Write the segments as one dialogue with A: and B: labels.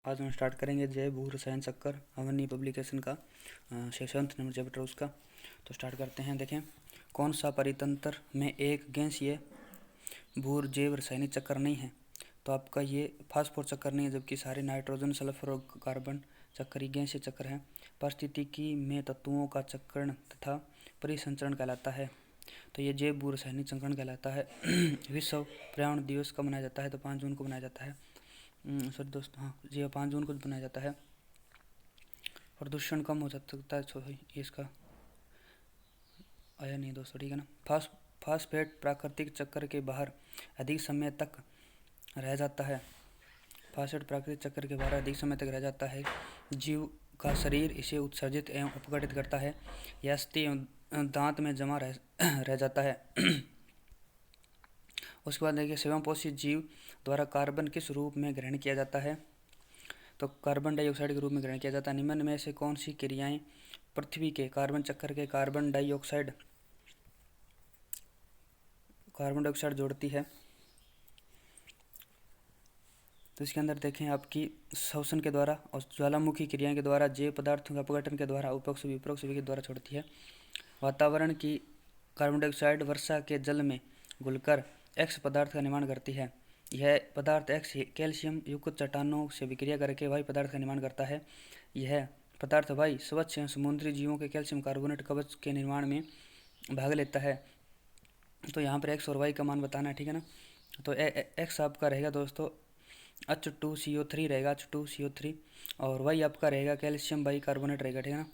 A: आज हम स्टार्ट करेंगे जैव भू रसायन चक्कर अवनी पब्लिकेशन का 7th नंबर चैप्टर उसका। तो स्टार्ट करते हैं। देखें, कौन सा परितंत्र में एक गैसीय भू जैव रासायनिक चक्कर नहीं है। तो आपका ये फास्फोर चक्कर नहीं है, जबकि सारे नाइट्रोजन, सल्फर और कार्बन चक्कर ही गैसीय चक्कर है। पारिस्थितिकी में तत्वों का चक्रण तथा परिसंचरण कहलाता है। तो ये जैव भू रासायनिक चक्रण कहलाता है। विश्व पर्यावरण दिवस कब मनाया जाता है? तो 5 जून को मनाया जाता है। सॉरी दोस्तों, हाँ जी, 5 जून को बनाया जाता है। प्रदूषण कम हो सकता है। सॉरी, इसका आया नहीं दोस्तों, ठीक है ना। फास्फेट प्राकृतिक चक्कर के बाहर अधिक समय तक रह जाता है। फास्फेट प्राकृतिक चक्कर के बाहर अधिक समय तक रह जाता है। जीव का शरीर इसे उत्सर्जित एवं अपघटित करता है। यह अस्थि एवं दांत में जमा रह जाता है। उसके बाद देखिए, स्वयंपोषी जीव द्वारा कार्बन किस रूप में ग्रहण किया जाता है? तो कार्बन डाइऑक्साइड के रूप में ग्रहण किया जाता है। निम्न में से कौन सी क्रियाएं पृथ्वी के कार्बन चक्कर के कार्बन डाइऑक्साइड जोड़ती है? तो इसके अंदर देखें, आपकी श्वसन के द्वारा और ज्वालामुखी क्रियाएं के द्वारा, जैव पदार्थों के अपघटन के द्वारा, उपरोक्त सभी के द्वारा छोड़ती है। वातावरण की कार्बन डाइऑक्साइड वर्षा के जल में घुलकर एक्स पदार्थ का निर्माण करती है। यह पदार्थ एक्स कैल्शियम युक्त चट्टानों से विक्रिया करके वाई पदार्थ का निर्माण करता है। यह पदार्थ वाई स्वच्छ एवं समुद्री जीवों के कैल्शियम कार्बोनेट कवच के निर्माण में भाग लेता है। तो यहाँ पर एक्स और वाई का मान बताना है, ठीक है ना। तो एक्स आपका रहेगा दोस्तों H2CO3 रहेगा, H2CO3, और वाई आपका रहेगा कैल्शियम बाई कार्बोनेट रहेगा, ठीक है ना।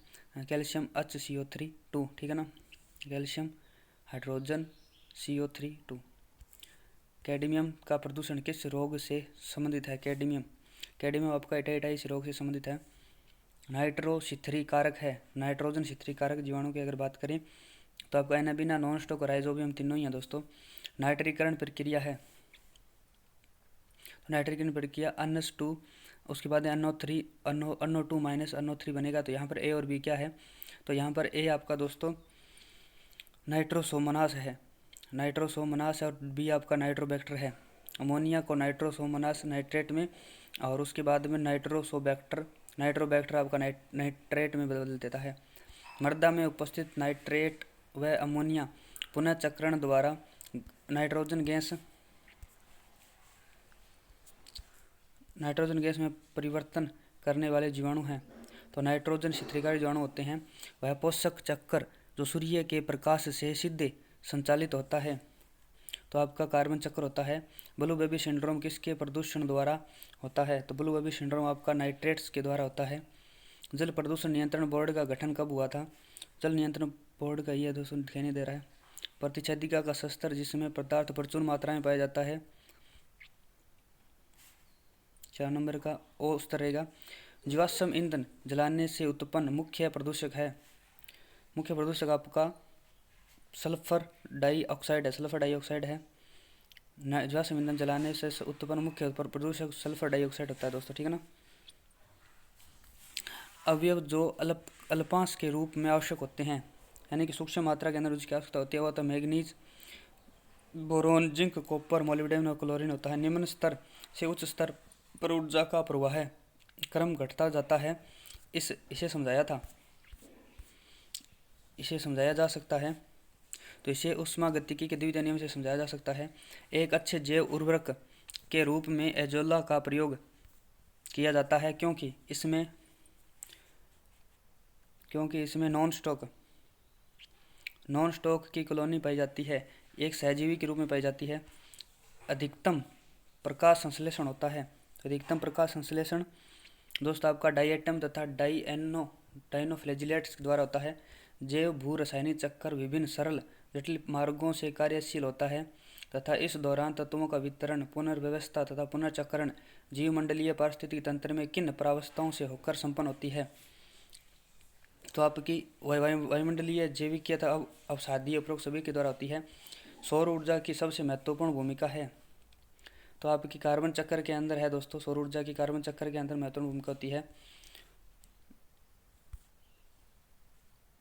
A: कैल्शियम HCO3 2, ठीक है ना। Calcium hydrogen CO3 2। कैडमियम का प्रदूषण किस रोग से संबंधित है? कैडमियम आपका हेपेटाइटिस रोग से संबंधित है। नाइट्रो शिथरी कारक है। नाइट्रोजन शिथरी कारक जीवाणु की अगर बात करें तो आपका एनाबिना, नॉन स्टॉक और राइजोबियम तीनों ही है दोस्तों। नाइट्रीकरण प्रक्रिया है। तो नाइट्रीकरण प्रक्रिया NH2, उसके बाद NO3 NO2 माइनस NO3 बनेगा। तो यहाँ पर ए और बी क्या है? तो यहाँ पर ए आपका दोस्तों नाइट्रोसोमोनास है, नाइट्रोसोमोनास, और बी आपका नाइट्रोबैक्टर है। अमोनिया को नाइट्रोसोमोनास नाइट्रेट में, और उसके बाद में नाइट्रोबैक्टर आपका नाइट्रेट में बदल देता है। मृदा में उपस्थित नाइट्रेट व अमोनिया पुनः चक्रण द्वारा नाइट्रोजन गैस में परिवर्तन करने वाले जीवाणु हैं। तो नाइट्रोजन शिथरीकारी जीवाणु होते हैं। वह पोषक चक्कर जो सूर्य के प्रकाश से सीधे संचालित होता है। तो आपका कार्बन चक्र होता है। ब्लू बेबी सिंड्रोम किसके प्रदूषण द्वारा होता है? तो ब्लू बेबी सिंड्रोम आपका नाइट्रेट्स के द्वारा होता है। जल प्रदूषण नियंत्रण बोर्ड का गठन कब हुआ था? जल नियंत्रण बोर्ड का ये दोस्तों दिखाई नहीं दे रहा है। प्रतिच्छेदिका का शस्त्र जिसमें पदार्थ प्रचुर मात्रा में पाया जाता है, 4 नंबर का ओ स्तर रहेगा। जीवाश्म ईंधन जलाने से उत्पन्न मुख्य प्रदूषक आपका सल्फर डाइऑक्साइड है। जीवाश्म ईंधन जलाने से उत्पन्न मुख्य प्रदूषक सल्फर डाइऑक्साइड होता है दोस्तों, ठीक है ना। अवयव जो अल्पांश के रूप में आवश्यक होते हैं, यानी कि सूक्ष्म मात्रा के अंदर उसकी आवश्यकता होती है, वह तो manganese, boron, zinc, copper, molybdenum और क्लोरीन होता है। निम्न स्तर से उच्च स्तर पर ऊर्जा का प्रवाह क्रम घटता जाता है। इसे समझाया जा सकता है। तो इसे ऊष्मागतिकी के द्वितीय नियम से समझाया जा सकता है। एक अच्छे जैव उर्वरक के रूप में एजोला का प्रयोग किया जाता है, क्योंकि इसमें नॉन स्टॉक की कॉलोनी पाई जाती है, एक सहजीवी के रूप में पाई जाती है। अधिकतम प्रकाश संश्लेषण होता है। तो अधिकतम प्रकाश संश्लेषण दोस्त आपका डाइएटम तथा डाइनोफ्लैजिलेट्स द्वारा होता है। जैव भू रासायनिक चक्कर विभिन्न सरल जटिल मार्गों से कार्यशील होता है तथा इस दौरान तत्वों का वितरण, पुनर्व्यवस्था तथा पुनर्चक्रण जीवमंडलीय पारिस्थितिकी तंत्र में किन प्रावस्थाओं से होकर संपन्न होती है? तो आपकी वायुमंडलीय, जैविकीय तथा अवसादीय उपरोक्त सभी के द्वारा होती है। सौर ऊर्जा की सबसे महत्वपूर्ण भूमिका है। तो आपकी कार्बन चक्कर के अंदर है दोस्तों, सौर ऊर्जा की कार्बन चक्कर के अंदर महत्वपूर्ण भूमिका होती है।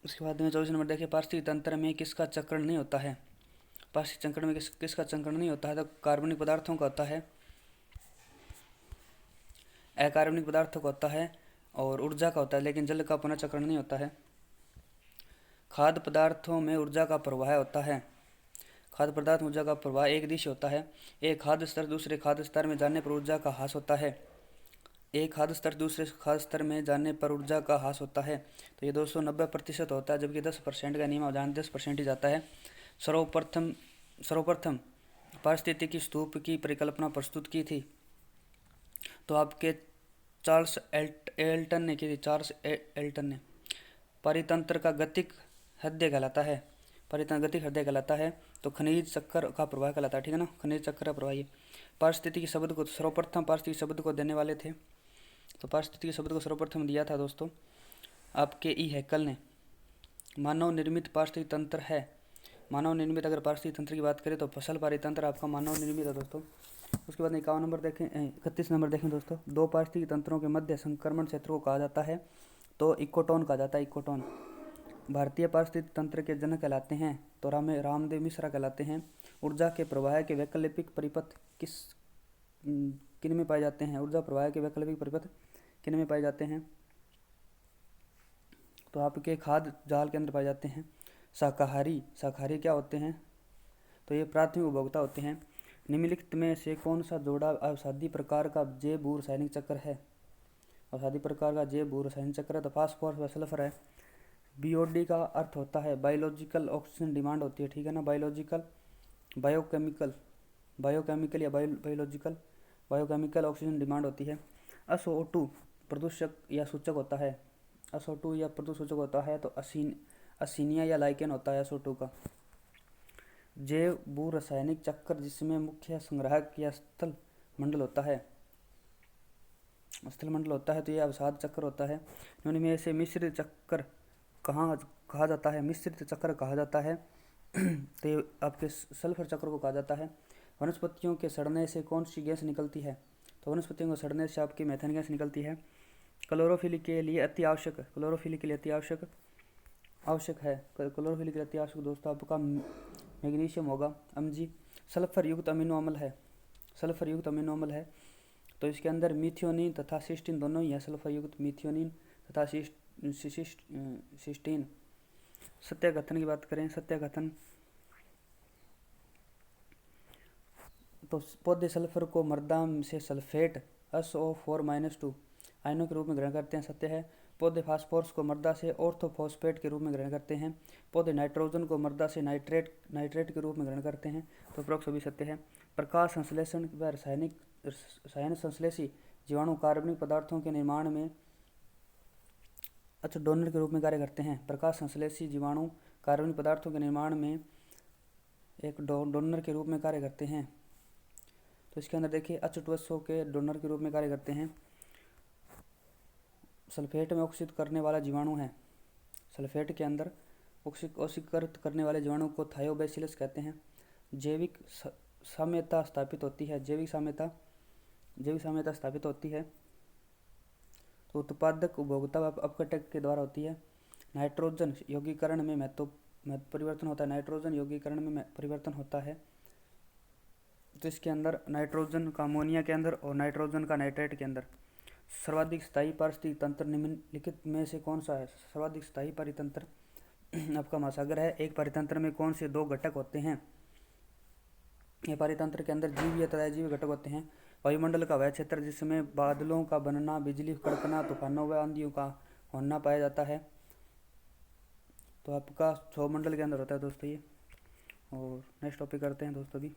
A: उसके बाद में 24 नंबर देखिए, पारिस्थितिक तंत्र में किसका चक्रण नहीं होता है? पारिस्थितिक चक्रण में किसका चक्रण नहीं होता है? तो कार्बनिक पदार्थों का होता है। अकार्बनिक पदार्थों का होता है और ऊर्जा का होता है, लेकिन जल का पुनर्चक्रण नहीं होता है। खाद्य पदार्थों में ऊर्जा का प्रवाह होता है। खाद्य पदार्थ में ऊर्जा का प्रवाह एक दिश होता है। एक खाद्य स्तर दूसरे खाद्य स्तर में जाने पर ऊर्जा का ह्रास होता है। एक खाद्य स्तर दूसरे खाद्य स्तर में जाने पर ऊर्जा का ह्रास होता है। तो ये 290% होता है, जबकि 10% का नियम जहाँ 10% ही जाता है। सर्वप्रथम पारिस्थितिकी स्तूप की परिकल्पना प्रस्तुत की थी तो आपके चार्ल्स एल्टन ने की थी। चार्ल्स एल्टन ने। परितंत्र का गतिक हृदय कहलाता है। परितंत्र गतिक हृदय कहलाता है। तो खनिज चक्कर का प्रवाह कहलाता है, ठीक है ना। खनिज चक्कर का प्रवाह। ये पारिस्थितिकी शब्द को सर्वप्रथम पारिस्थितिकी शब्द को देने वाले थे। तो पारिस्थितिकी शब्द को सर्वप्रथम दिया था दोस्तों आपके ई हैकल ने। मानव निर्मित पारिस्थितिक तंत्र है। मानव निर्मित अगर पारिस्थितिक तंत्र की बात करें तो फसल पारितंत्र आपका मानव निर्मित है दोस्तों। उसके बाद 51 नंबर देखें, 31 नंबर देखें दोस्तों। दो पारिस्थितिक तंत्रों के मध्य संक्रमण क्षेत्र को कहा जाता है तो इकोटोन कहा जाता है। इकोटोन भारतीय पारिस्थितिक तंत्र के जनक कहलाते हैं तो रामदेव मिश्रा कहलाते हैं। ऊर्जा के प्रवाह के वैकल्पिक परिपथ किन में पाए जाते हैं? ऊर्जा प्रवाह के वैकल्पिक परिपथ किन में पाए जाते हैं? तो आपके खाद्य जाल के अंदर पाए जाते हैं। शाकाहारी क्या होते हैं? तो ये प्राथमिक उपभोक्ता होते हैं। निम्नलिखित में से कौन सा जोड़ा अवसादी प्रकार का जैव भू रासायनिक चक्र है? अवसादी प्रकार का जैव भू रासायनिक चक्र है तो फास्फोरस व सल्फर है। बीओडी का अर्थ होता है बायोलॉजिकल ऑक्सीजन डिमांड होती है, ठीक है ना। बायोलॉजिकल बायोकेमिकल या बायोकेमिकल ऑक्सीजन डिमांड होती है। SO2 प्रदूषक या सूचक होता है। SO2 या प्रदूषक होता है तो असीनिया या लाइकेन होता है SO2 का। जैव भू रासायनिक चक्र जिसमें मुख्य संग्राहक या स्थल मंडल होता है तो यह अवसाद चक्र होता है। इनमें से मिश्रित चक्र कहा जाता है? मिश्रित चक्र कहा जाता है तो ये आपके सल्फर चक्र को कहा जाता है। वनस्पतियों के सड़ने से कौन सी गैस निकलती है? तो वनस्पतियों को सड़ने से आपकी मेथेन गैस निकलती है। क्लोरोफिल के लिए अति आवश्यक है। क्लोरोफिल के लिए अति आवश्यक दोस्तों आपका मैग्नीशियम होगा। जी सल्फर युक्त अमीनो अम्ल है तो इसके अंदर मिथियोनिन तथा सिस्टीन दोनों ही है। सल्फर युक्त मिथियोनिन तथा सिस्टीन। सत्याघातन की बात करें, सत्याघातन तो पौधे सल्फर को मृदा से सल्फेट SO4-2 आयनों के रूप में ग्रहण करते हैं, सत्य है। पौधे फास्फोरस को मृदा से ऑर्थोफॉस्फेट के रूप में ग्रहण करते हैं। पौधे नाइट्रोजन को मृदा से नाइट्रेट के रूप में ग्रहण करते हैं, तो उपरोक्त सभी सत्य है। प्रकाश संश्लेषण व रसायन संश्लेषी जीवाणु कार्बनिक पदार्थों के निर्माण में डोनर के रूप में कार्य करते हैं। प्रकाश संश्लेषी जीवाणु कार्बनिक पदार्थों के निर्माण में एक डोनर के रूप में कार्य करते हैं। तो इसके अंदर देखिए H2SO के डोनर के रूप में कार्य करते हैं। सल्फेट में ऑक्सीकृत करने वाला जीवाणु है। सल्फेट के अंदर ऑक्सीकृत करने वाले जीवाणु को थायोबैसिलस कहते हैं। जैविक साम्यता स्थापित होती है। जैविक साम्यता स्थापित होती है तो उत्पादक उपभोक्ता अपघटक के द्वारा होती है। नाइट्रोजन यौगीकरण में परिवर्तन होता है। नाइट्रोजन यौगीकरण में परिवर्तन होता है तो इसके अंदर नाइट्रोजन का अमोनिया के अंदर और नाइट्रोजन का नाइट्रेट के अंदर। सर्वाधिक स्थायी पारिस्थितिक तंत्र निम्नलिखित में से कौन सा है? सर्वाधिक स्थायी परितंत्र आपका महासागर है। एक परितंत्र में कौन से दो घटक होते हैं? ये परितंत्र के अंदर जीव या तैजीव घटक होते हैं। वायुमंडल का वह क्षेत्र जिसमें बादलों का बनना, बिजली कड़कना, तूफानों व आंधियों का होना पाया जाता है तो आपका सौरमंडल के अंदर होता है दोस्तों ये। और नेक्स्ट टॉपिक करते हैं दोस्तों। भी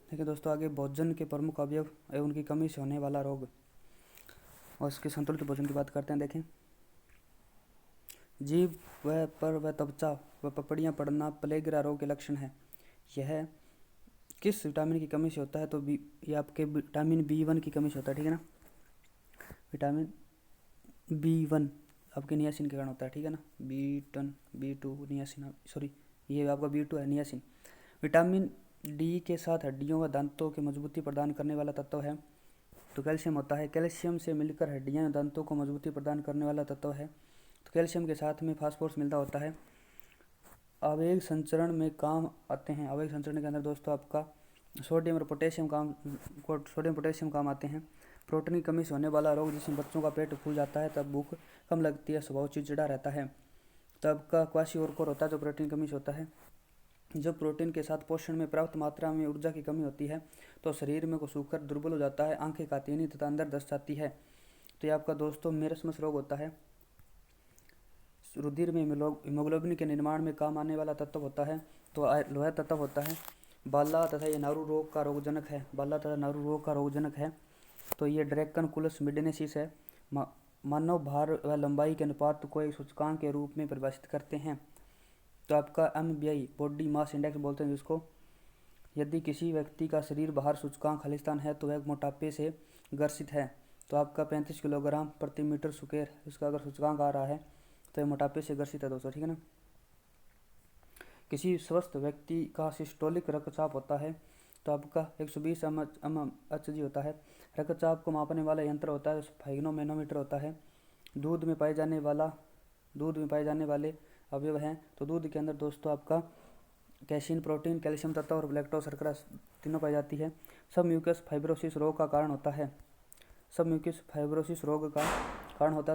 A: देखिए दोस्तों आगे भोजन के प्रमुख अवयव एवं उनकी कमी से होने वाला रोग और इसके संतुलित भोजन की बात करते हैं। देखें जीभ व त्वचा व पपड़ियाँ पड़ना प्लेगरा रोग के लक्षण है। यह किस विटामिन की कमी से होता है? तो ये आपके विटामिन B1 की कमी से होता है, ठीक है ना। विटामिन B1 आपके नियासिन के कारण होता है, ठीक है ना। B2 नियासिन, सॉरी ये आपका B2 है नियासिन। विटामिन D के साथ हड्डियों व दांतों की मजबूती प्रदान करने वाला तत्व है तो कैल्शियम होता है। कैल्शियम से मिलकर हड्डियां व दांतों को मजबूती प्रदान करने वाला तत्व है तो कैल्शियम के साथ में फास्फोरस मिलता होता है। आवेग संचरण में काम आते हैं। आवेग संचरण के अंदर दोस्तों आपका सोडियम और पोटेशियम काम आते हैं। प्रोटीन की कमी से होने वाला रोग, जिसमें बच्चों का पेट फूल जाता है, तब भूख कम लगती है, स्वभाव चिड़चिड़ा रहता है। तब का क्वाशियोरकोर होता है जो प्रोटीन की कमी से होता है। जब प्रोटीन के साथ पोषण में पर्याप्त मात्रा में ऊर्जा की कमी होती है तो शरीर में को सूखकर दुर्बल हो जाता है, आंखें खाती नहीं तथा अंदर दस्त आती है। तो ये आपका दोस्तों मेरस्मस रोग होता है। रुधिर में हीमोग्लोबिन के निर्माण में काम आने वाला तत्व होता है, तो लोहा तत्व होता है। बाला तथा ये नारू रोग का रोगजनक है। तो ये ड्रैकनकुलस मिडेनेसिस है। मानव भार व लंबाई के अनुपात को एक सूचकांक के रूप में परिभाषित करते हैं। तो आपका MBI बॉडी मास इंडेक्स बोलते हैं जिसको। यदि किसी व्यक्ति का शरीर भार सूचकांक खालिस्तान है तो वह मोटापे से ग्रसित है। तो आपका 35 किलोग्राम प्रति मीटर स्क्वायर इसका अगर सूचकांक आ रहा है तो यह मोटापे से ग्रसित है दोस्तों, ठीक है ना। किसी स्वस्थ व्यक्ति का सिस्टोलिक रक्तचाप होता है तो आपका 120 mmHg होता है। रक्तचाप को मापने वाला यंत्र होता है, स्फाइग्नोमेनोमीटर होता है। दूध में पाए जाने वाले अवयव हैं। तो दूध के अंदर दोस्तों आपका कैसीन, प्रोटीन, कैल्शियम तत्व और लैक्टोज शर्करा तीनों पाई जाती है। सब म्यूकस फाइब्रोसिस रोग का कारण होता है।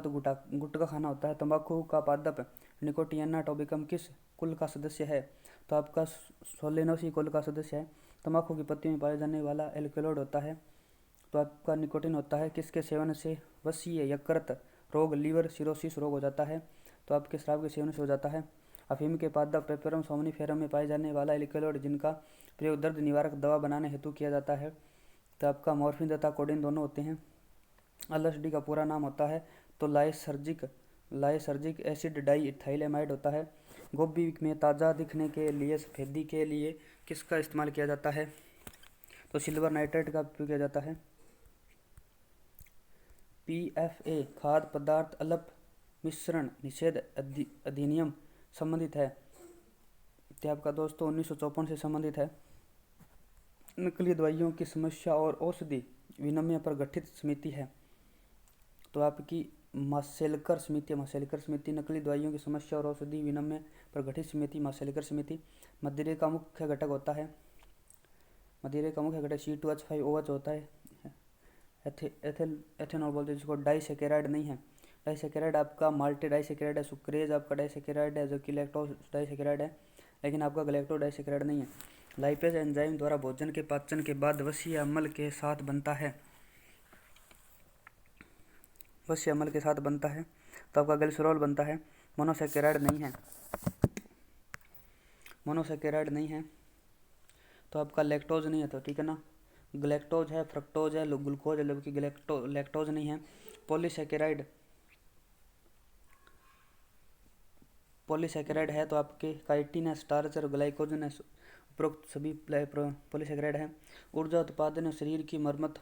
A: तो गुटखा खाना होता है। तंबाकू का पादप निकोटियाना टोबैकम किस कुल का सदस्य है? तो आपका सोलेनोसी कुल का सदस्य है। तंबाकू की पत्ती में पाया जाने वाला एल्कलॉइड होता है। तो आपका निकोटिन होता है। किसके सेवन से वसीय यकृत रोग, लीवर सिरोसिस रोग हो जाता है? तो आपके शराब के सेवन से हो जाता है। अफीम के पादप पेपरम सोमनीफेरम में पाए जाने वाला एल्कलॉइड, जिनका प्रयोग दर्द निवारक दवा बनाने हेतु किया जाता है। तो आपका मॉर्फिन तथा कोडेन दोनों होते हैं। LSD का पूरा नाम होता है तो लाइसर्जिक एसिड डाई इथाइलेमाइड होता है। गोभी में ताज़ा दिखने के लिए, सफेदी के लिए किसका इस्तेमाल किया जाता है? तो सिल्वर नाइट्रेट का उपयोग किया जाता है। PFA खाद्य पदार्थ अल्प मिश्रण निषेध अधिनियम संबंधित है। तो आपका दोस्तों 1954 से संबंधित है। नकली दवाइयों की समस्या और औषधि विनिमय पर गठित समिति है। तो आपकी माशेलकर समिति नकली दवाइयों की समस्या और औषधि विनिमय पर गठित समिति, माशेलकर समिति। मदिरे का मुख्य घटक होता है C2H5OH होता है। एथेनॉल बोलते हैं जिसको। डाइसैकेराइड नहीं है। डाइसैकेराइड आपका माल्टे डाइसैकेराइड है। सुक्रेज आपका डाइसैकेराइड है जो कि लैक्टोज डाइसैकेराइड है, लेकिन आपका गलैक्टो डाइसैकेराइड नहीं है। लाइपेज एंजाइम द्वारा भोजन के पाचन के बाद वसीय अम्ल के साथ बनता है। तो आपका ग्लिसरॉल बनता है। मोनोसैकेराइड नहीं है। तो आपका लैक्टोज नहीं है, तो ठीक है ना। ग्लैक्टोज है, फ्रक्टोज है, ग्लूकोज है, जबकि लैक्टोज नहीं है। पॉलीसैकेराइड है तो आपके काइटिन है, स्टार्च और ग्लाइकोजन है। उपरोक्त सभी पॉलीसैकेराइड है। ऊर्जा उत्पादन और शरीर की मरम्मत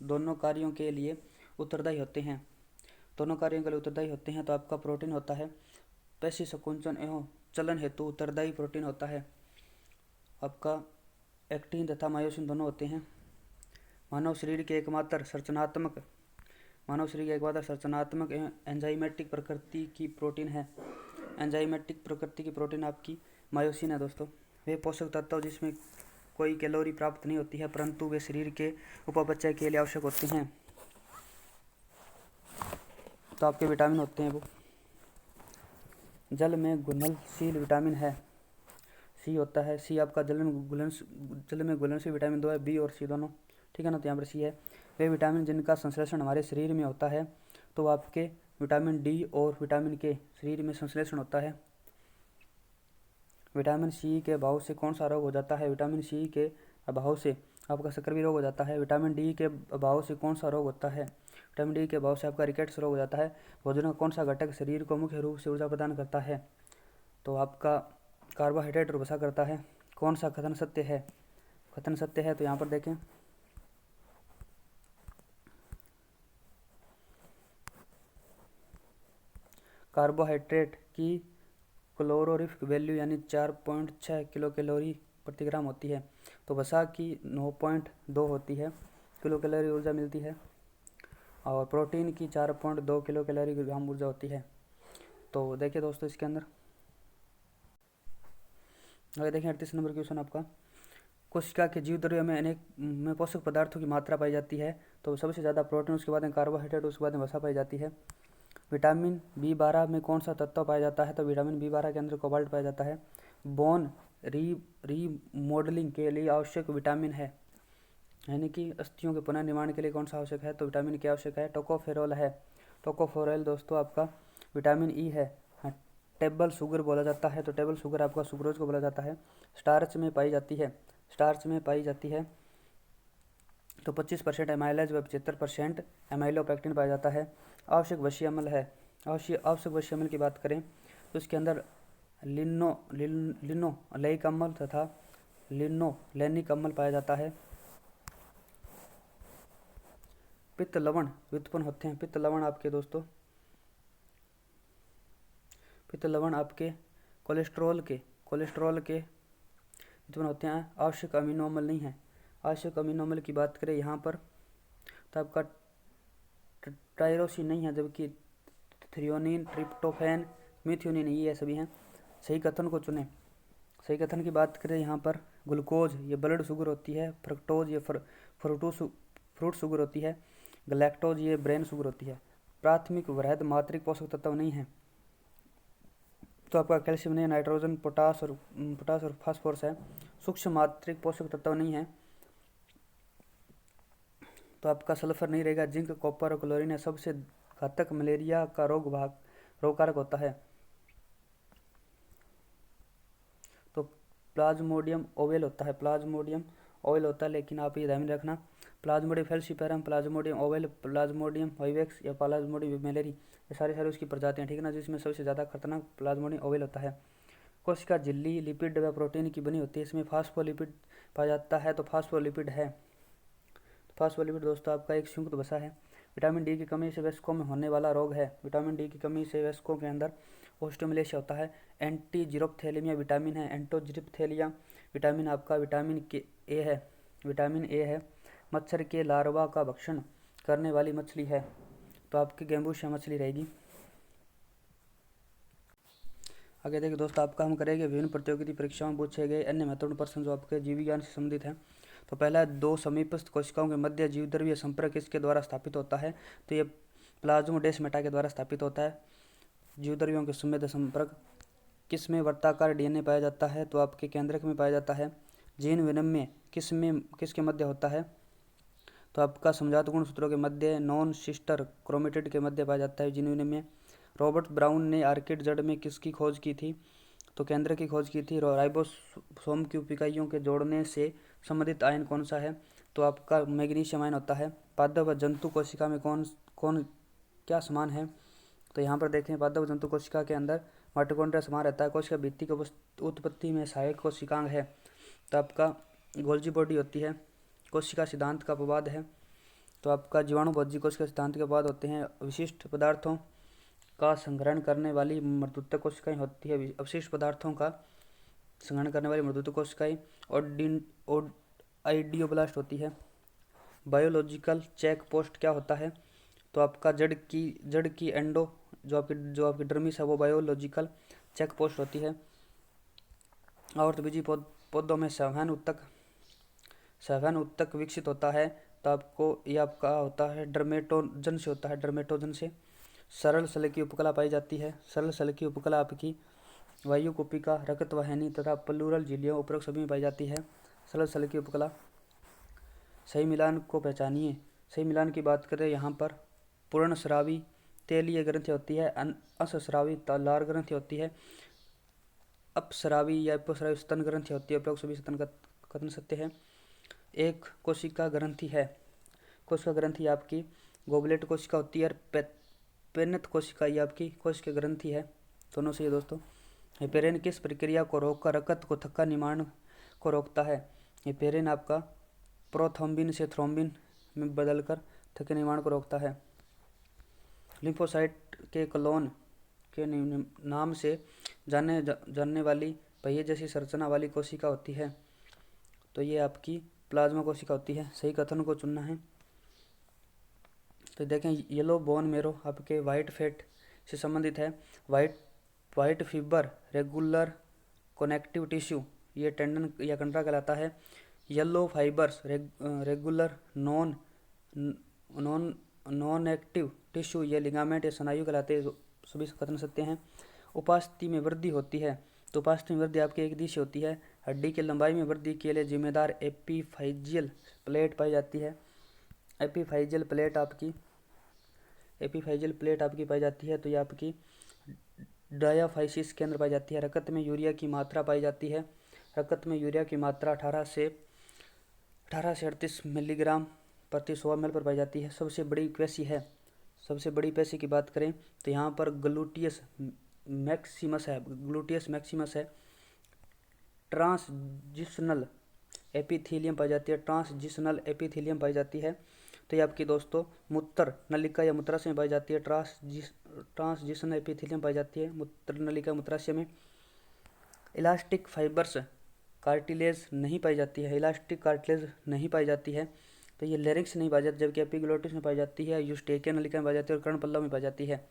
A: दोनों कार्यों के लिए उत्तरदायी होते हैं। तो आपका प्रोटीन होता है। पेशी संकुचन एवं चलन हेतु उत्तरदायी प्रोटीन होता है। आपका एक्टिन तथा मायोसिन दोनों होते हैं। मानव शरीर के एकमात्र संरचनात्मक एवं एंजाइमेटिक प्रकृति की प्रोटीन है। एंजाइमेटिक प्रकृति की प्रोटीन आपकी मायोसिन है दोस्तों। वे पोषक तत्व जिसमें कोई कैलोरी प्राप्त नहीं होती है, परंतु वे शरीर के उपापचय के लिए आवश्यक होते हैं। तो आपके विटामिन होते हैं वो। जल में घुलनशील विटामिन है, सी होता है। सी आपका जल में घुलनशील विटामिन 2 है, बी और सी दोनों, ठीक है ना। तो यहाँ पर सी है। वे विटामिन जिनका संश्लेषण हमारे शरीर में होता है, तो आपके विटामिन डी और विटामिन के शरीर में संश्लेषण होता है। विटामिन सी के अभाव से कौन सा रोग हो जाता है? विटामिन सी के अभाव से आपका सक्रिय रोग हो जाता है। विटामिन डी के अभाव से कौन सा रोग होता है? विटामिन डी के अभाव से आपका रिकेट्स रोग हो जाता है। भोजन का कौन सा घटक शरीर को मुख्य रूप से ऊर्जा प्रदान करता है? तो आपका कार्बोहाइड्रेट और वसा करता है। कौन सा कथन सत्य है? तो यहाँ पर देखें, कार्बोहाइड्रेट की कैलोरीफिक वैल्यू यानी 4.6 किलो कैलोरी प्रति ग्राम होती है। तो वसा की 9.2 होती है किलो कैलोरी ऊर्जा मिलती है, और प्रोटीन की 4.2 किलो कैलोरी ग्राम ऊर्जा होती है। तो देखिए दोस्तों इसके अंदर आगे देखें 38 नंबर क्वेश्चन आपका। कोशिका के जीव द्रव्य में अनेक में पोषक पदार्थों की मात्रा पाई जाती है। तो सबसे ज़्यादा प्रोटीन, उसके बाद में कार्बोहाइड्रेट, उसके बाद में वसा पाई जाती है। विटामिन B12 में कौन सा तत्व पाया जाता है? तो विटामिन B12 के अंदर कोबाल्ट पाया जाता है। बोन रीमॉडलिंग के लिए आवश्यक विटामिन है, यानी कि अस्थियों के पुनर्निर्माण के लिए कौन सा आवश्यक है? तो विटामिन क्या आवश्यक है? टोकोफेरोल है। टोकोफेरोल दोस्तों आपका विटामिन ई है। टेबल शुगर बोला जाता है, तो टेबल शुगर आपका सुक्रोज को बोला जाता है। स्टार्च में पाई जाती है, स्टार्च में पाई जाती है तो 25% एमाइलेज व 75% एमाइलोपेक्टिन पाया जाता है। आवश्यक वशीय अम्ल है, आवश्यक वशीय अम्ल की बात करें तो इसके अंदर लिनोलेइक अम्ल तथा लिनोलेनिक अम्ल पाया जाता है। पित्त लवण व्युत्पन्न होते हैं। पित्त लवण आपके दोस्तों, पित्त लवण आपके कोलेस्ट्रॉल के व्युत्पन्न होते हैं। आवश्यक अमीनो अम्ल नहीं है। आवश्यक अमीनो अम्ल की बात करें यहाँ पर तो आपका टायरोसिन नहीं है, जबकि थ्रियोनिन, ट्रिप्टोफैन, मिथ्योनिन ये सभी हैं। सही कथन को चुनें। सही कथन की बात करें यहाँ पर ग्लूकोज ये ब्लड शुगर होती है। फ्रक्टोज ये फ्रूट शुगर होती है। गलैक्टोज ये ब्रेन शुगर होती है। प्राथमिक वृहद मात्रिक पोषक तत्व नहीं है तो आपका कैल्शियम नहीं, नाइट्रोजन, पोटास और फास्फोरस है। सूक्ष्म मात्रिक पोषक तत्व नहीं है तो आपका सल्फर नहीं रहेगा। जिंक, कॉपर और क्लोरीन है। सबसे घातक मलेरिया का रोगकारक होता है तो प्लाज्मोडियम ओवेल होता है। प्लाज्मोडियम ओवेल होता है, लेकिन आप ये ध्यान में रखना Plasmodium falciparum, Plasmodium oval, Plasmodium vivax या प्लाज्मोडियम विमेलेरी ये सारी उसकी प्रजातियाँ, ठीक है ना, जिसमें सबसे ज़्यादा खतरनाक प्लाज्मोडियम ओवेल होता है। कोशिका झिल्ली लिपिड व प्रोटीन की बनी होती है। इसमें फास्फोलिपिड पाया जाता है तो फास्फोलिपिड है। फास्फोलिपिड दोस्तों आपका एक संयुक्त वसा है। विटामिन डी की कमी से वयस्कों में होने वाला रोग है। विटामिन डी की कमी से वयस्कों के अंदर ओस्टियोमलेशिया होता है। एंटीजीरोप्थेलिमिया विटामिन है। एंटोजीरोप्थेलिया विटामिन आपका विटामिन ए है। मच्छर के लार्वा का भक्षण करने वाली मछली है तो आपकी गैम्बूशिया मछली रहेगी। आगे देखिए दोस्तों, आपका हम करेंगे विभिन्न प्रतियोगिता परीक्षाओं में पूछे गए अन्य महत्वपूर्ण प्रश्न जो आपके जीव विज्ञान से संबंधित हैं। तो पहला है, दो समीपस्थ कोशिकाओं के मध्य जीवद्रव्य संपर्क किसके द्वारा स्थापित होता है? तो ये प्लाज्मोडेस्माटा के द्वारा स्थापित होता है। जीवद्रव्यों के संवेद संपर्क किसमें वर्ताकार डीएनए पाया जाता है? तो आपके केंद्रक में पाया जाता है। जीन विनिमय किसके मध्य होता है? तो आपका समजात गुणसूत्रों के मध्य, नॉन सिस्टर क्रोमेटिड के मध्य पाया जाता है जीन विनिमय। रॉबर्ट ब्राउन ने आर्किड जड़ में किसकी खोज की थी? तो केंद्र की खोज की थी। राइबोसोम की उपिकाइयों के जोड़ने से संबंधित आयन कौन सा है? तो आपका मैग्नीशियम आयन होता है। पादप व जंतु कोशिका में कौन क्या समान है? तो यहाँ पर देखें, पादप जंतु कोशिका के अंदर माइटोकॉन्ड्रिया समान रहता है। कोशिका भित्ति की उत्पत्ति में सहायक कोशिकांग है तो आपका गोल्जी बॉडी होती है। कोशिका सिद्धांत का अपवाद है तो आपका जीवाणुभोजी कोशिका सिद्धांत के अपवाद होते हैं। विशिष्ट पदार्थों का संग्रहण करने वाली मृदुत्व कोशिकाएं होती है। अवशिष्ट पदार्थों का संग्रहण करने वाली मृदुत्व कोशिकाएं आइडियोब्लास्ट होती है। बायोलॉजिकल चेक पोस्ट क्या होता है? तो आपका जड़ की एंडो जो आपकी डर्मिस है वो बायोलॉजिकल चेक पोस्ट होती है। आवर्तबीजी पौधों में संवहन उत्तक विकसित होता है तो आपको ये आपका होता है डर्मेटोजन से होता है। डर्मेटोजन से सरल सल की उपकला पाई जाती है। सरल सल की उपकला आपकी वायु कुपिका, रक्त वाहिनी तथा प्लूरल झिल्लियों उपरोक्त सभी में पाई जाती है। सरल सल की उपकला। सही मिलान को पहचानिए। सही मिलान की बात करें यहाँ पर पूर्णस्रावी तेलीय ग्रंथि होती है। असस्रावी लार ग्रंथि होती है। अपस्रावी या अपस्रावी स्तन ग्रंथि होती है। उपरोक्त सभी स्तन का कथन सत्य है। एक कोशिका ग्रंथि है। कोशिका ग्रंथि आपकी गोबलेट कोशिका होती है और पेनथ कोशिका ये आपकी कोशिका ग्रंथि है। दोनों से ये दोस्तों। हेपेरिन किस प्रक्रिया को रोककर रक्त को थक्का निर्माण को रोकता है? हेपेरिन आपका प्रोथ्रोम्बिन से थ्रोम्बिन में बदलकर थक्के निर्माण को रोकता है। लिम्फोसाइट के क्लोन के नाम से जानने वाली पहिए जैसी संरचना वाली कोशिका होती है तो ये आपकी प्लाज्मा कोशिका होती है। सही कथन को चुनना है। तो देखें, येलो बोन मेरो आपके वाइट फैट से संबंधित है। White fever regular connective tissue ये टेंडन या कंडरा कहलाता है। Yellow fibres, regular non non non active tissue, ये लिगामेंट या स्नायु कहलाते हैं, सभी खत्म कर सकते हैं। उपास्थि में वृद्धि होती है, तो उपास्थि में वृद्धि आपकी एक दिशा होती है। हड्डी की लंबाई में वृद्धि के लिए जिम्मेदार एपीफाइजियल प्लेट पाई जाती है। एपीफाइजियल प्लेट आपकी पाई जाती है, तो ये आपकी डायाफाइसिस के अंदर पाई जाती है। रक्त में यूरिया की मात्रा पाई जाती है। रक्त में यूरिया की मात्रा 18 से 38 मिलीग्राम प्रति 100 ml पर पाई जाती है। सबसे बड़ी पेशी है, सबसे बड़ी पेशी की बात करें तो यहाँ पर ग्लूटियस मैक्सिमस है। ट्रांसजिशनल एपिथीलियम पाई जाती है, ट्रांसजिशनल एपिथीलियम पाई जाती है। तो ये आपकी दोस्तों मूत्र नलिका या मूत्राशय में पाई जाती है। ट्रांसजिशनल एपिथीलियम पाई जाती है मूत्र नलिका मूत्राशय में। इलास्टिक फाइबर्स कार्टिलेज नहीं पाई जाती है, इलास्टिक कार्टिलेज नहीं पाई जाती है, तो ये लेरिक्स नहीं पाई जाती, जबकि एपिग्लोटिस में पाई जाती है, यूस्टेकिया नलिका में पाई जाती है और कर्णपल्लव में पाई जाती है।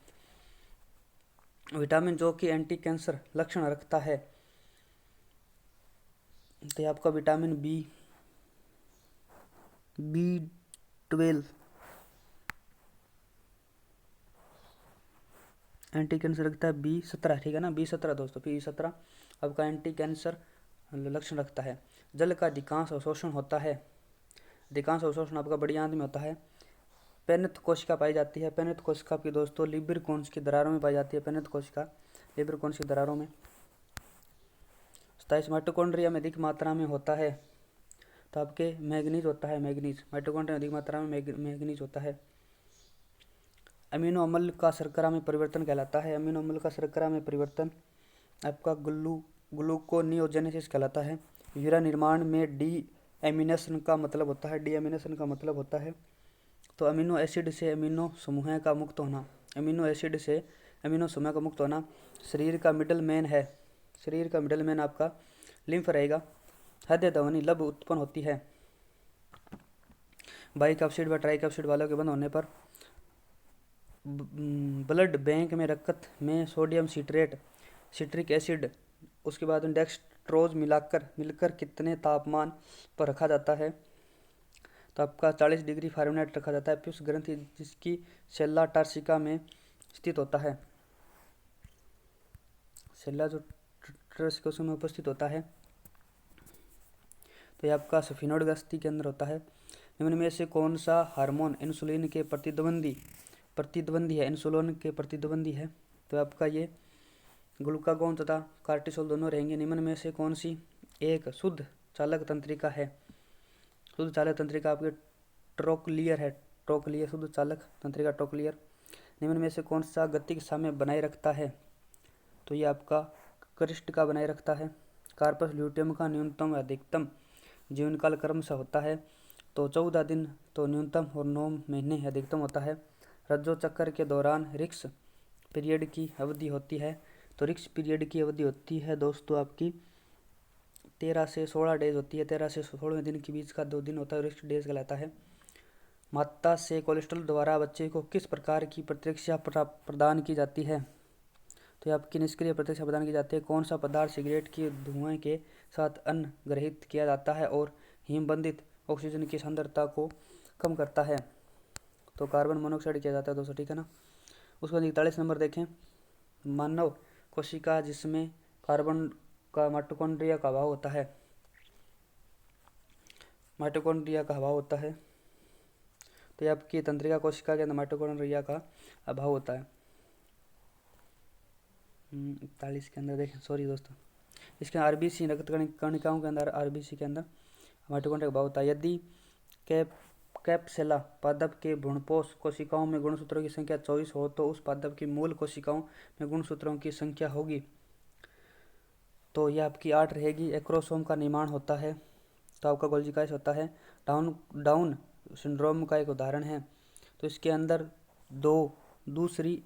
A: विटामिन जो कि एंटी कैंसर लक्षण रखता है, तो ये आपका विटामिन B12 एंटी कैंसर रखता है। B17, ठीक है ना, B17 दोस्तों, B17 आपका एंटी कैंसर लक्षण रखता है। जल का अधिकांश अवशोषण होता है, अधिकांश अवशोषण आपका बड़ी आंत में होता है। पेनिथ कोशिका पाई जाती है, पेनिथ कोशिका आपकी दोस्तों लिबर कोन्स की दरारों में पाई जाती है, पेनिथ कोशिका लिबर कोन्स की दरारों में। 27 माइटोकॉन्ड्रिया में अधिक मात्रा में होता है, तो आपके मैग्नीज होता है, मैग्नीज माइटोकॉन्ड्रिया में अधिक मात्रा में मैग्नीज होता है। अमीनो अम्ल का शर्करा में परिवर्तन कहलाता है, अमीनो अम्ल का शर्करा में परिवर्तन आपका ग्लूकोनियोजेनेसिस कहलाता है। यूरिया निर्माण में डी एमिनेशन का मतलब होता है, तो अमीनो एसिड से अमीनो समूह का मुक्त होना, शरीर का मिडल मैन आपका लिम्फ रहेगा। हृदय ध्वनि लब उत्पन्न होती है। बाइकैप्सिड व ट्राइकैप्सिड वालों के बंद होने पर ब्लड बैंक में रक्त में सोडियम सिट्रेट, सिट्रिक एसिड, उसके बाद डेक्सट्रोज मिलकर कितने तापमान पर रखा जाता है, तो आपका 40 डिग्री फ़ारेनहाइट रखा जाता है। पियूष ग्रंथि जिसकी सेल्ला टार्सिका में स्थित होता है, सेल्ला जो टार्सिका में उपस्थित होता है, तो ये आपका स्फिनोइड के अंदर होता है। निम्न में से कौन सा हार्मोन इंसुलिन के प्रतिद्वंदी है, तो आपका ये ग्लूकागोन तथा कार्टिसोल दोनों रहेंगे। निम्न में से कौन सी एक शुद्ध चालक तंत्रिका है, शुद्ध चालक तंत्रिका आपके ट्रोक्लियर है, शुद्ध चालक तंत्रिका ट्रोक्लियर। निम्न में से कौन सा गतिक साम्य बनाए रखता है, तो ये आपका क्रिस्ट का बनाए रखता है। कार्पस ल्यूटियम का न्यूनतम व अधिकतम जीवन काल क्रमशः होता है, तो 14 दिन तो न्यूनतम और 9 महीने अधिकतम होता है। रज्जो चक्कर के दौरान रिक्स पीरियड की अवधि होती है, तो रिक्स पीरियड की अवधि होती है दोस्तों आपकी 13 से 16 डेज होती है, 13 से 16वें दिन के बीच का 2 दिन होता है, रिक्स डेज कहलाता है। माता से कोलेस्ट्रॉल द्वारा बच्चे को किस प्रकार की प्रतिरक्षा प्रदान की जाती है, तो ये आपकी निष्क्रिय प्रतिरक्षा प्रदान की जाती है। कौन सा पदार्थ सिगरेट की धुएं के साथ अन्न ग्रहित किया जाता है और हिमबंधित ऑक्सीजन की सांद्रता को कम करता है, तो कार्बन मोनोऑक्साइड किया जाता है दोस्तों, ठीक है ना। उसके बाद 41 नंबर देखें, मानव कोशिका जिसमें कार्बन का माइटोकॉन्ड्रिया का अभाव होता है, तो ये आपकी तंत्रिका कोशिका के अंदर माइटोकॉन्ड्रिया का अभाव होता है। 41 के अंदर देखें, सॉरी दोस्तों, इसके आरबीसी रक्त कणिकाओं के अंदर आरबीसी के अंदर माइटोकॉन्ड्रिया का अभाव होता है। यदि कैप्सुला पादप के भ्रूणपोष कोशिकाओं में गुणसूत्रों की संख्या 24 हो, तो उस पादप की मूल कोशिकाओं में गुणसूत्रों की संख्या होगी, तो यह आपकी 8 रहेगी। एक्रोसोम का निर्माण होता है, तो आपका गोल्जी काइस होता है। डाउन सिंड्रोम का एक उदाहरण है, तो इसके अंदर दूसरी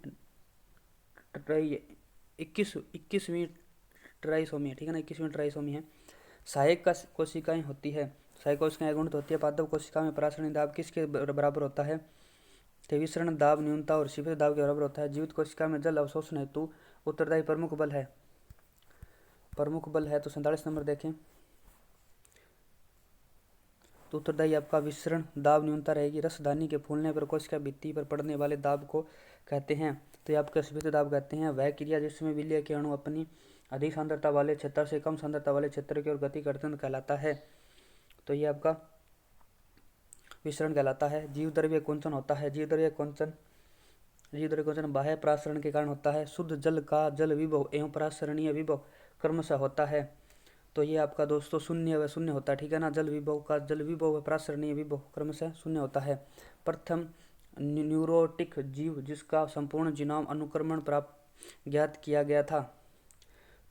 A: 21वीं ट्राइसोमी है, ठीक है ना, 21वीं ट्राइसोमी है। सहायक कोशिकाएं होती है, सहायक कोशिकाएं गुणित होती है। पादप कोशिका में परासरणी दाब किसके बराबर होता है, तो विसरण दाब न्यूनता और शिफित दाब के बराबर होता है। जीवित कोशिका में जल अवशोषण हेतु उत्तरदायी प्रमुख बल है, तो 47 नंबर देखें, तो उत्तरदायी आपका विसरण दाब न्यूनता रहेगी। रसदानी के फूलने पर कोशिका भित्ति पर पड़ने वाले दाब को कहते हैं। तो ये आपका स्फीत दाब कहते हैं। वह क्रिया जिसमें विलय के अणु अपनी अधिक सांद्रता वाले क्षेत्र से कम सांद्रता वाले क्षेत्र की ओर गति करते हैं कहलाता है। तो ये आपका विसरण कहलाता है। जीव द्रव्य कुंचन होता है। जीव द्रव्य कुंचन बाह्य परासरण के कारण होता है। शुद्ध जल का जल विभव एवं परासरणीय विभव क्रमशः होता है। तो ये आपका दोस्तों शून्य व शून्य होता है, ठीक है ना। जल विभव का जल विभव व परासरणीय विभव क्रमशः शून्य होता है। प्रथम न्यूरोटिक जीव जिसका संपूर्ण जीनोम अनुक्रमण प्राप्त ज्ञात किया गया था,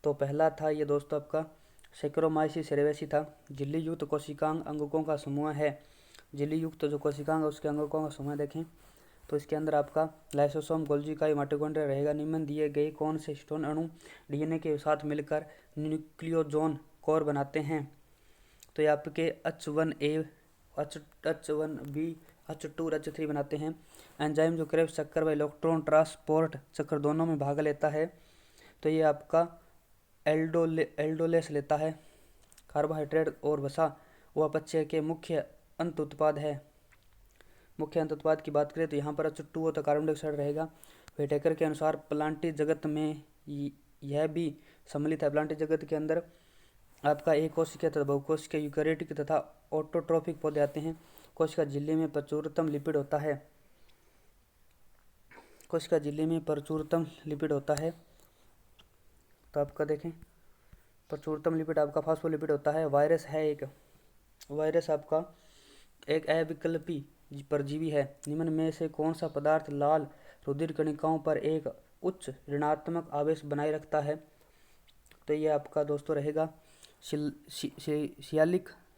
A: तो पहला था ये दोस्तों आपका सैकरोमाइसिस सेरेवेसी था। झिल्ली युक्त कोशिकांग अंगकों का समूह है। झिल्ली युक्त जो कोशिकांग है उसके अंगकों का समूह देखें तो इसके अंदर आपका लाइसोसोम, गोल्जी इकाई, माइटोकॉन्ड्रिया रहेगा। निम्न दिए गए कौन से हिस्टोन अणु डीएनए के साथ मिलकर न्यूक्लियोजोन कोर बनाते हैं? तो ये आपके H1A, H1B, H2, H3 बनाते हैं। एंजाइम जो क्रेब्स चक्कर व इलेक्ट्रॉन ट्रांसपोर्ट चक्कर दोनों में भाग लेता है, तो ये आपका एल्डोलेस लेता है। कार्बोहाइड्रेट और वसा व अपचय के मुख्य अंत उत्पाद है। मुख्य अंत उत्पाद की बात करें तो यहाँ पर H2O तो कार्बन डाइऑक्साइड रहेगा। व्हिटेकर के अनुसार प्लांटी जगत में यह भी सम्मिलित है। प्लांटी जगत के अंदर आपका एक कोशिकीय तथा बहुकोशिकीय यूकेरियोटिक तथा ऑटोट्रोफिक पौधे आते हैं। कोशिका झिल्ली में प्रचुरतम लिपिड होता है। कोशिका झिल्ली में प्रचुरतम लिपिड होता है। तो आपका देखें प्रचुरतम लिपिड आपका फास्फोलिपिड होता है। वायरस है एक, वायरस आपका एक अविकल्पी परजीवी है। निम्न में से कौन सा पदार्थ लाल रुधिर कणिकाओं पर एक उच्च ऋणात्मक आवेश बनाए रखता है? तो ये आपका दोस्तों रहेगा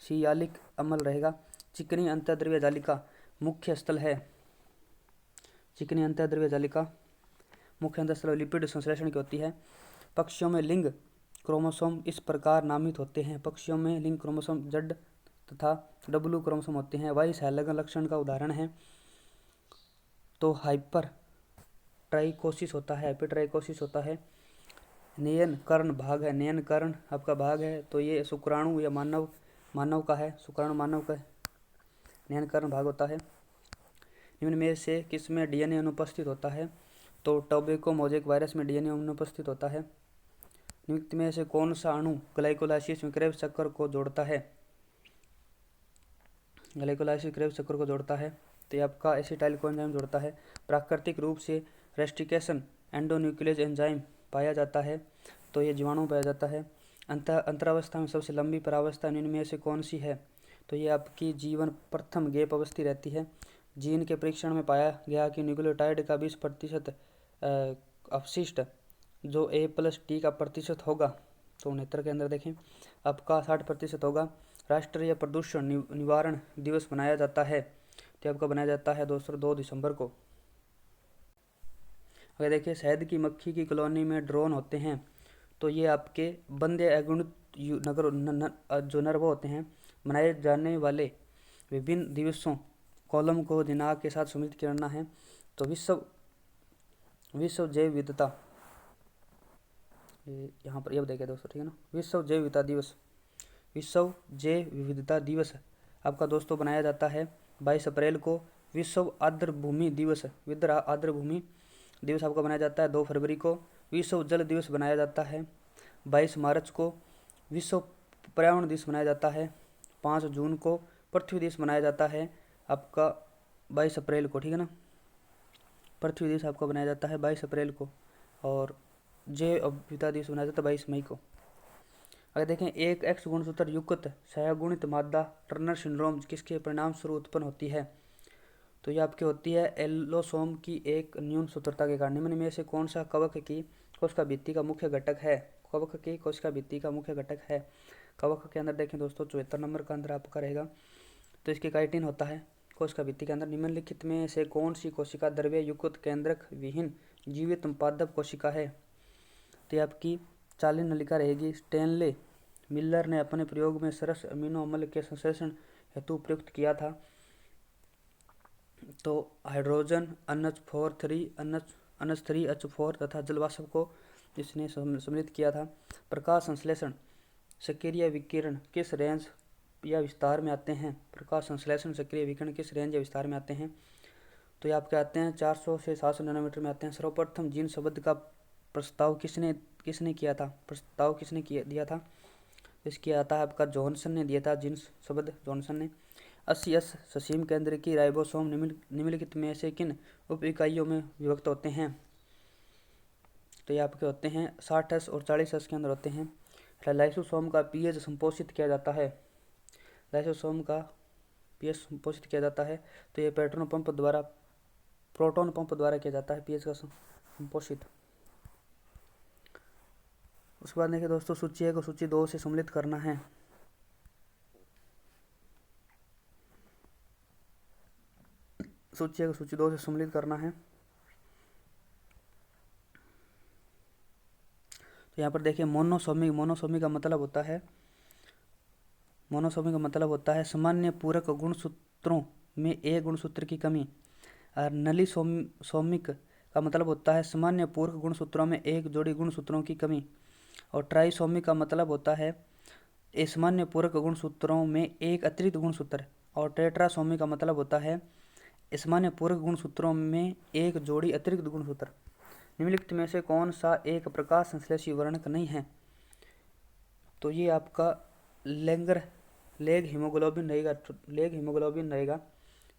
A: सियालिक अम्ल रहेगा। चिकनी अंतःद्रव्य जालिका मुख्य स्थल है। चिकनी अंतःद्रव्य जालिका मुख्य अंतःस्थल लिपिड संश्लेषण की होती है। पक्षियों में लिंग क्रोमोसोम इस प्रकार नामित होते हैं। पक्षियों में लिंग क्रोमोसोम Z तथा W क्रोमोसोम होते हैं। वाई संलग्न लक्षण का उदाहरण है तो हाइपर ट्राइकोसिस होता है। हाइपरट्राइकोसिस होता है। नयन कर्ण भाग है। नयन कर्ण आपका भाग है तो ये शुक्राणु या मानव का है। शुक्राणु मानव का नयन कर्ण भाग होता है। निम्न में से किसमें डीएनए अनुपस्थित होता है? तो टोबैको मोज़ेक वायरस में डीएनए अनुपस्थित होता है। निम्न में से कौन सा अणु ग्लाइकोलाइसिस में क्रेब्स चक्कर को जोड़ता है? ग्लाइकोलाइसिस क्रेब्स चक्कर को जोड़ता है तो ये आपका एसिटाइल कोएंजाइम जोड़ता है। प्राकृतिक रूप से रेस्टिकेशन एंडोन्यूक्लियस एंजाइम पाया जाता है तो ये जीवाणु पाया जाता है। अंतरावस्था में सबसे लंबी परावस्था निम्न में से कौन सी है? तो ये आपकी जीवन प्रथम गैप अवस्थी रहती है। जीन के परीक्षण में पाया गया कि न्यूक्लियोटाइड का 20% अवशिष्ट जो A+T का प्रतिशत होगा तो 69 के अंदर देखें आपका 60% होगा। राष्ट्रीय प्रदूषण निवारण दिवस मनाया जाता है तो आपका बनाया जाता है दोस्तों 2 दिसंबर को। अगर देखिए शहद की मक्खी की कॉलोनी में ड्रोन होते हैं तो ये आपके बंदे अगुणित जो नर्व होते हैं। मनाए जाने वाले विभिन्न दिवसों कॉलम को दिनांक के साथ सम्मिलित करना है तो विश्व जैव विविधता यहाँ पर ये देखें दोस्तों, ठीक है ना। विश्व जैव विविधता दिवस, विश्व जैव विविधता दिवस आपका दोस्तों बनाया जाता है 22 अप्रैल को। विश्व आर्द्र भूमि दिवस, आर्द्र भूमि दिवस आपका बनाया जाता है 2 फरवरी को। विश्व जल दिवस बनाया जाता है 22 मार्च को। विश्व पर्यावरण दिवस मनाया जाता है 5 जून को। पृथ्वी दिवस मनाया जाता है आपका 22 अप्रैल को, ठीक है ना। पृथ्वी दिवस आपका बनाया जाता है 22 अप्रैल को और जैव विविधता दिवस मनाया जाता है 22 मई को। अगर देखें एक X गुणसूत्र युक्त सहगुणित मादा टर्नर सिंड्रोम किसके परिणाम स्वरूप उत्पन्न होती है? तो ये आपकी होती है एलोसोम की एक न्यून सूत्रता के कारण। निम्न में से कौन सा कवक की कोशिका भित्ति का मुख्य घटक है? कवक की कोशिका भित्ति का मुख्य घटक है। कवक के अंदर देखें दोस्तों 74 नंबर का अंदर आपका रहेगा तो इसके काइटिन होता है कोशिका भित्ति के अंदर। निम्नलिखित में से कौन सी कोशिका द्रव्य युक्त केंद्रक विहीन जीवित पादप कोशिका है? तो ये आपकी 40 नलिका रहेगी। स्टेनले मिलर ने अपने प्रयोग में सरस अमीनो अम्ल के संश्लेषण हेतु प्रयुक्त किया था तो हाइड्रोजन NH3H4 तथा जलवाष्प को इसने सम्मिलित किया था। प्रकाश संश्लेषण सक्रिय विकिरण किस रेंज या विस्तार में आते हैं? प्रकाश संश्लेषण सक्रिय विकिरण किस रेंज या विस्तार में आते हैं? तो ये आपके आते हैं 400 से 700 नैनोमीटर में आते हैं। सर्वप्रथम जीन शब्द का प्रस्ताव किसने किया था? दिया था? इसकी आता है आपका जॉनसन ने दिया था, जीन शब्द जॉनसन ने। 80S ससीम केंद्र की राइबोसोम निम्नलिखित में से किन उप इकाइयों में विभक्त होते हैं? तो ये आपके होते हैं 60S और 40S के अंदर होते हैं। लाइसोसोम का पीएच संपोषित किया जाता है। लाइसोसोम का पीएच संपोषित किया जाता है तो ये प्रोटॉन पंप द्वारा किया जाता है पीएच का संपोषित। उसके बाद देखिए दोस्तों, सूची 1 को सूची 2 से सम्मिलित करना है। सूची 1 को सूची 2 से सम्मिलित करना है। तो यहाँ पर देखिए मोनोसोमी का मतलब होता है सामान्य पूरक गुणसूत्रों में एक गुणसूत्र की कमी। और नलीसोमिक का मतलब होता है सामान्य पूरक गुणसूत्रों में एक जोड़ी गुणसूत्रों की कमी। और ट्राइसोमिक का मतलब होता है सामान्य पूरक गुणसूत्रों में एक अतिरिक्त गुणसूत्र। और टेट्रासोमिक का मतलब होता है सामान्य पूरक गुणसूत्रों में एक जोड़ी अतिरिक्त गुणसूत्र। निम्नलिखित में से कौन सा एक प्रकाश संश्लेषी वर्णक नहीं है? तो ये आपका लेग हीमोग्लोबिन रहेगा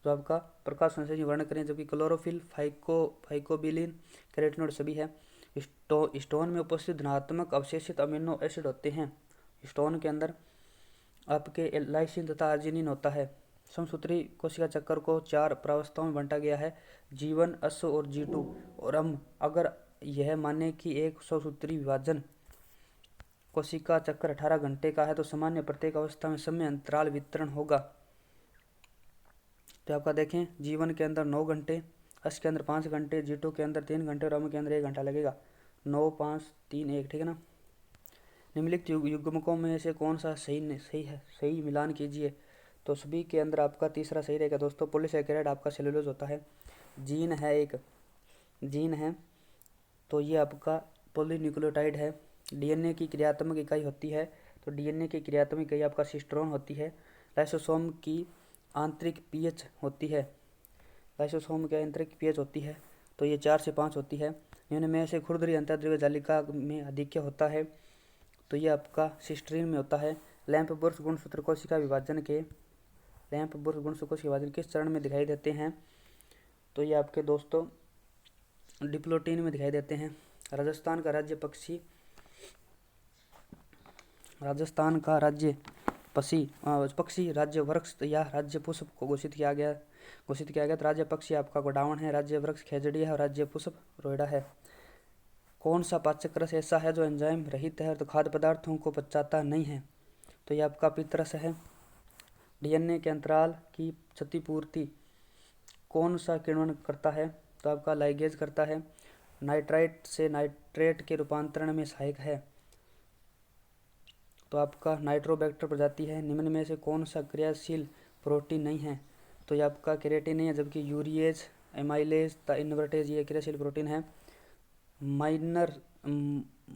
A: जो आपका प्रकाश संश्लेषी वर्णक करें, जबकि क्लोरोफिल, फाइकोबिलिन, कैरोटीनॉइड सभी है। स्टोन में उपस्थित धनात्मक अवशेषित अमीनो एसिड होते हैं। स्टोन के अंदर आपके लाइसिन तथा अर्जिनिन होता है। समसूत्री कोशिका चक्र को 4 प्रावस्थाओं में बांटा गया है, G1, S और G2। और हम अगर यह माने कि एक समसूत्री विभाजन कोशिका चक्र 18 घंटे का है तो सामान्य प्रत्येक अवस्था में समय अंतराल वितरण होगा। तो आपका देखें, G1 के अंदर 9 घंटे, S के अंदर 5 घंटे, G2 के अंदर 3 घंटे और M के अंदर 1 घंटा लगेगा। 9, 5, 3, 1, ठीक है ना। निम्नलिखित युग्मकों में से कौन सा सही मिलान कीजिए। तो सभी के अंदर आपका तीसरा सही रहेगा दोस्तों। पॉलीसैकेराइड आपका सेलुलोज होता है। जीन है तो ये आपका पॉलीन्यूक्लियोटाइड है। डीएनए की क्रियात्मक इकाई होती है तो डीएनए की क्रियात्मक इकाई आपका सिस्ट्रोन होती है। लाइसोसोम की आंतरिक पीएच होती है। तो ये 4 से 5 होती है। इनमें से खुरदरी अंतर्द्रव्य जालिका में अधिक्य होता है तो ये आपका सिस्टीन में होता है। लैंप बुर्श गुणसूत्र कोशिका विभाजन किस चरण में दिखाई देते हैं? तो ये आपके दोस्तों डिप्लोटीन में दिखाई देते हैं। राजस्थान का राज्य पक्षी राज्य वृक्ष या राज्य पुष्प को घोषित किया गया। तो राज्य पक्षी आपका गोडावण है, राज्य वृक्ष खेजड़ी है और राज्य पुष्प रोहिड़ा है। कौन सा पाचक रस ऐसा है जो एंजाइम रहित है तो खाद्य पदार्थों को पचाता नहीं है? तो ये आपका पित्तरस है। डीएनए के अंतराल की क्षतिपूर्ति कौन सा किण्वन करता है? तो आपका लाइगेज करता है। नाइट्राइट से नाइट्रेट के रूपांतरण में सहायक है तो आपका नाइट्रोबैक्टर प्रजाति है। निम्न में से कौन सा क्रियाशील प्रोटीन नहीं है? तो ये आपका केराटिन नहीं है, जबकि यूरिएज, एमाइलेज, इन्वर्टेज ये क्रियाशील प्रोटीन है।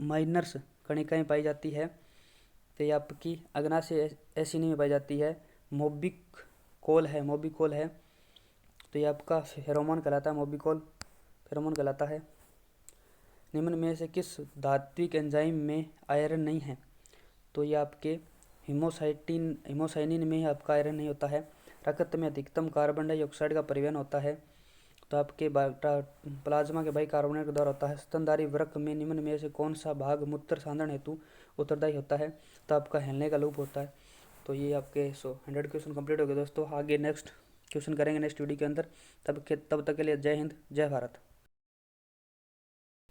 A: माइनर्स कणिकाएं पाई जाती है तो ये आपकी अग्नाशय में पाई जाती है। मोबिकोल है तो ये आपका फेरोमोन कहलाता है। निम्न में से किस धात्विक एंजाइम में आयरन नहीं है? तो ये आपके हिमोसाइनिन में आपका आयरन नहीं होता है। रक्त में अधिकतम कार्बन डाइऑक्साइड का परिवहन होता है तो आपके प्लाज्मा के बाइकार्बोनेट के द्वारा होता है। स्तनधारी वृक्क में निम्न में से कौन सा भाग मूत्र सांधन हेतु उत्तरदायी होता है? तो आपका हिलने का लूप होता है। तो ये आपके 100 क्वेश्चन कंप्लीट हो गए दोस्तों। आगे नेक्स्ट क्वेश्चन करेंगे नेक्स्ट वीडियो के अंदर। तब तक के लिए जय हिंद, जय भारत।